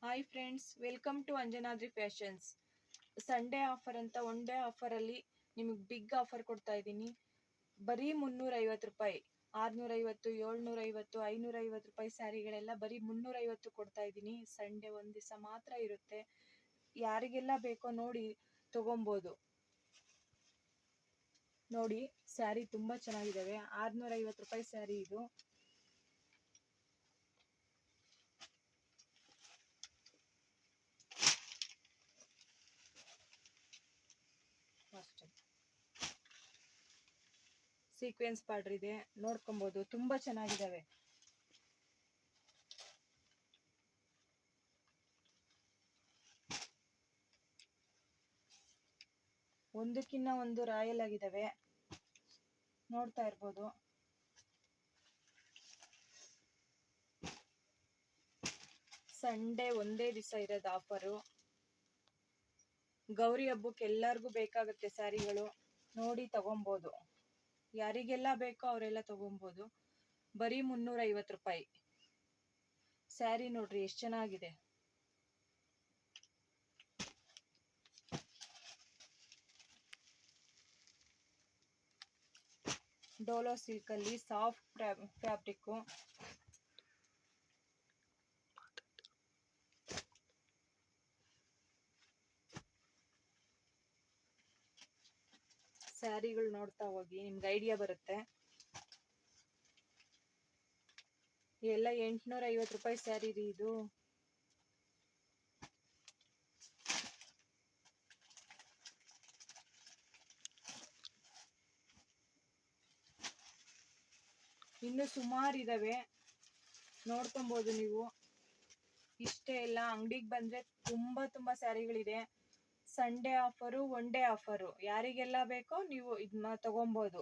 Hi friends, welcome to Anjanadri fashions. Sunday offer ಅಂತ one day ಆಫರಲ್ಲಿ ನಿಮಗೆ ಬಿಗ್ ಆಫರ್ ಕೊಡ್ತಾ ಇದ್ದೀನಿ. ಬರೀ 350 ರೂಪಾಯಿ. 650, 750, 550 ರೂಪಾಯಿ ಸ್ಯಾರಿಗಳೆಲ್ಲ ಬರೀ 350 ಕೊಡ್ತಾ ಇದ್ದೀನಿ. ಸಂಡೇ ಒಂದು ದಿವಸ ಮಾತ್ರ ಇರುತ್ತೆ. ಯಾರಿಗೆಲ್ಲ ಬೇಕೋ ನೋಡಿ ತಗೊಬೋದು. ನೋಡಿ, ಸ್ಯಾರಿ ತುಂಬ ಚೆನ್ನಾಗಿದ್ದಾವೆ. 650 ರೂಪಾಯಿ ಸ್ಯಾರಿ ಇದು. ಸೀಕ್ವೆನ್ಸ್ ಬಾರ್ಡರ್ ಇದೆ, ನೋಡ್ಕೊಬಹುದು. ತುಂಬಾ ಚೆನ್ನಾಗಿದ್ದಾವೆ. ಒಂದಕ್ಕಿಂತ ಒಂದು ರಾಯಲ್ ಆಗಿದ್ದಾವೆ, ನೋಡ್ತಾ ಇರ್ಬೋದು. ಸಂಡೇ ಒಂದೇ ದಿವಸ ಇರೋದು ಆಫರು. ಗೌರಿ ಹಬ್ಬಕ್ಕೆ ಎಲ್ಲರಿಗೂ ಬೇಕಾಗುತ್ತೆ ಸ್ಯಾರಿಗಳು. ನೋಡಿ ತಗೊಬೋದು. ಯಾರಿಗೆಲ್ಲ ಬೇಕೋ ಅವರೆಲ್ಲ ತಗೊಬೋದು. ಬರೀ 350 ರೂಪಾಯಿ ಸ್ಯಾರಿ. ನೋಡ್ರಿ ಎಷ್ಟು ಚೆನ್ನಾಗಿದೆ. ಡೋಲೋ ಸಿಲ್ಕ್ ಅಲ್ಲಿ ಸಾಫ್ಟ್ ಫ್ಯಾಬ್ರಿಕ್. ಸ್ಯಾರಿಗಳು ನೋಡ್ತಾ ಹೋಗಿ, ನಿಮ್ಗೆ ಐಡಿಯಾ ಬರುತ್ತೆ. ಎಲ್ಲ 850 ರೂಪಾಯಿ ಸ್ಯಾರಿ ರೀ ಇದು. ಇನ್ನು ಸುಮಾರು ಇದಾವೆ, ನೋಡ್ಕೊಬಹುದು ನೀವು. ಇಷ್ಟೇ ಎಲ್ಲ, ಅಂಗಡಿಗೆ ಬಂದ್ರೆ ತುಂಬಾ ಸ್ಯಾರಿಗಳಿದೆ. Sunday offer, one day offer. ಯಾರಿಗೆಲ್ಲ ಬೇಕೋ ನೀವು ಇದನ್ನ ತಗೊಬೋದು.